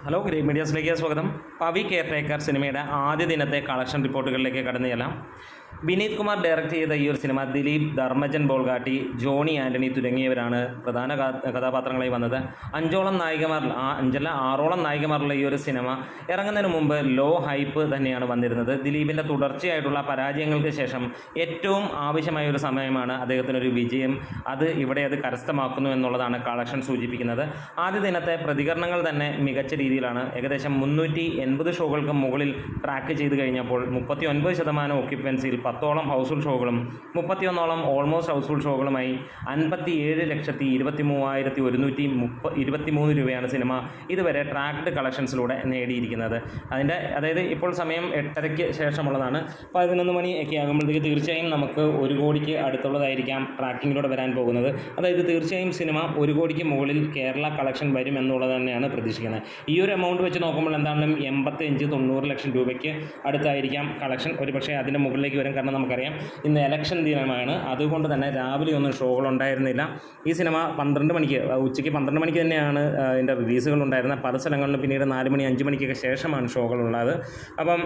Hello great മീഡിയാസിലേക്ക് സ്വാഗതം. Pavi caretaker സിനിമയുടെ ആദ്യ ദിനത്തെ കളക്ഷൻ റിപ്പോർട്ടുകളിലേക്ക് കടന്നു ചെല്ലാം. വിനീത് കുമാർ ഡയറക്റ്റ് ചെയ്ത ഈ ഒരു സിനിമ ദിലീപ്, ധർമ്മജൻ ബോൾഗാട്ടി, ജോണി ആൻ്റണി തുടങ്ങിയവരാണ് പ്രധാന കഥാപാത്രങ്ങളായി വന്നത്. ആറോളം നായികമാരുള്ള ഈ ഒരു സിനിമ ഇറങ്ങുന്നതിന് മുമ്പ് ലോ ഹൈപ്പ് തന്നെയാണ് വന്നിരുന്നത്. ദിലീപിൻ്റെ തുടർച്ചയായിട്ടുള്ള പരാജയങ്ങൾക്ക് ശേഷം ഏറ്റവും ആവശ്യമായ ഒരു സമയമാണ് അദ്ദേഹത്തിനൊരു വിജയം. അത് കരസ്ഥമാക്കുന്നു എന്നുള്ളതാണ് കളക്ഷൻ സൂചിപ്പിക്കുന്നത്. ആദ്യ ദിനത്തെ പ്രതികരണങ്ങൾ തന്നെ മികച്ച രീതിയിലാണ്. ഏകദേശം 380 ഷോകൾക്ക് മുകളിൽ ട്രാക്ക് ചെയ്ത് കഴിഞ്ഞപ്പോൾ 39% ഓക്യുപ്പൻസിയിൽ 10ഓളം ഹൗസ്ഫുൾ ഷോകളും 31ഓളം ഓൾമോസ്റ്റ് ഹൗസ്ഫുൾ ഷോകളുമായി 57,23,123 രൂപയാണ് സിനിമ ഇതുവരെ ട്രാക്ക്ഡ് കളക്ഷൻസിലൂടെ നേടിയിരിക്കുന്നത്. അതായത് ഇപ്പോൾ സമയം 8:30 ശേഷമുള്ളതാണ്. 11 മണിയൊക്കെ ആകുമ്പോഴത്തേക്ക് തീർച്ചയായും നമുക്ക് 1 കോടിക്ക് അടുത്തുള്ളതായിരിക്കാം ട്രാക്കിങ്ങിലൂടെ വരാൻ പോകുന്നത്. അതായത് തീർച്ചയായും സിനിമ 1 കോടിക്ക് മുകളിൽ കേരള കളക്ഷൻ വരും എന്നുള്ളത് തന്നെയാണ് പ്രതീക്ഷിക്കുന്നത്. ഈ ഒരു എമൗണ്ട് വെച്ച് നോക്കുമ്പോൾ എന്താണെങ്കിലും 85-90 ലക്ഷം രൂപയ്ക്ക് അടുത്തായിരിക്കാം കളക്ഷൻ. ഒരുപക്ഷെ അതിൻ്റെ മുകളിലേക്ക് വരും. കാരണം നമുക്കറിയാം ഇന്ന് ഇലക്ഷൻ ദിനമാണ്. അതുകൊണ്ട് തന്നെ രാവിലെ ഒന്നും ഷോകളുണ്ടായിരുന്നില്ല. ഈ സിനിമ 12 മണിക്ക് ഉച്ചയ്ക്ക് 12 മണിക്ക് തന്നെയാണ് ഇതിൻ്റെ റിലീസുകൾ ഉണ്ടായിരുന്നത്. പല സ്ഥലങ്ങളിലും പിന്നീട് 4 മണി 5 മണിക്കൊക്കെ ശേഷമാണ് ഷോകളുള്ളത്. അപ്പം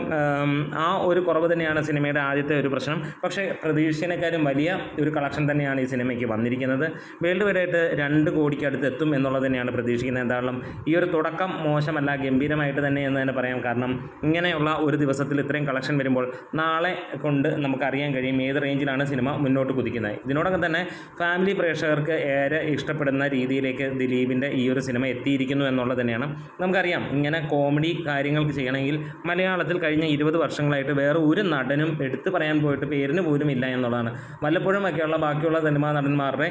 ആ ഒരു കുറവ് തന്നെയാണ് സിനിമയുടെ ആദ്യത്തെ ഒരു പ്രശ്നം. പക്ഷേ പ്രതീക്ഷിച്ചതിനേക്കാളും വലിയ ഒരു കളക്ഷൻ തന്നെയാണ് ഈ സിനിമയ്ക്ക് വന്നിരിക്കുന്നത്. വേൾഡ് വൈഡായിട്ട് 2 കോടിക്ക് അടുത്ത് എത്തും എന്നുള്ളത് തന്നെയാണ് പ്രതീക്ഷിക്കുന്നത്. എന്തായാലും ഈ ഒരു തുടക്കം മോശമല്ല, ഗംഭീരമായിട്ട് തന്നെ എന്ന് തന്നെ പറയാം. കാരണം ഇങ്ങനെയുള്ള ഒരു ദിവസത്തിൽ ഇത്രയും കളക്ഷൻ വരുമ്പോൾ നാളെ കൊണ്ട് നമുക്കറിയാൻ കഴിയും ഏത് റേഞ്ചിലാണ് സിനിമ മുന്നോട്ട് കുതിക്കുന്നത്. ഇതിനോടൊപ്പം തന്നെ ഫാമിലി പ്രേക്ഷകർക്ക് ഏറെ ഇഷ്ടപ്പെടുന്ന രീതിയിലേക്ക് ദിലീപിൻ്റെ ഈ ഒരു സിനിമ എത്തിയിരിക്കുന്നു എന്നുള്ളത് തന്നെയാണ്. നമുക്കറിയാം ഇങ്ങനെ കോമഡി കാര്യങ്ങൾക്ക് ചെയ്യണമെങ്കിൽ മലയാളത്തിൽ കഴിഞ്ഞ 20 വർഷങ്ങളായിട്ട് വേറെ ഒരു നടനും എടുത്തു പറയാൻ പോയിട്ട് പേരിന് പോലും ഇല്ല എന്നുള്ളതാണ്. വല്ലപ്പോഴും ഒക്കെയുള്ള ബാക്കിയുള്ള സിനിമാ നടന്മാരുടെ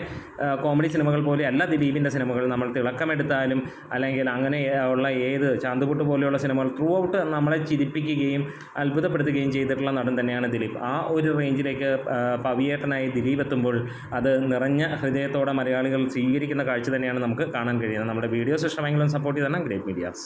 കോമഡി സിനിമകൾ പോലെ അല്ല ദിലീപിൻ്റെ സിനിമകൾ. നമ്മൾ തിളക്കമെടുത്താലും അല്ലെങ്കിൽ അങ്ങനെ ഉള്ള ഏത് ചാന്തുപുട്ട് പോലെയുള്ള സിനിമകൾ ത്രൂ ഔട്ട് നമ്മളെ ചിരിപ്പിക്കുകയും അത്ഭുതപ്പെടുത്തുകയും ചെയ്തിട്ടുള്ള നടൻ തന്നെയാണ് ദിലീപ്. ആ ഒരു റേഞ്ചിലേക്ക് പവിയേട്ടനായി ദിലീപ് എത്തുമ്പോൾ അത് നിറഞ്ഞ ഹൃദയത്തോടെ മലയാളികൾ സ്വീകരിക്കുന്ന കാഴ്ച തന്നെയാണ് നമുക്ക് കാണാൻ കഴിയുന്നത്. നമ്മുടെ വീഡിയോസ് ഇഷ്ടമെങ്കിലും സപ്പോർട്ട് ചെയ്തതാണ് ഗ്രേറ്റ് മീഡിയാസ്.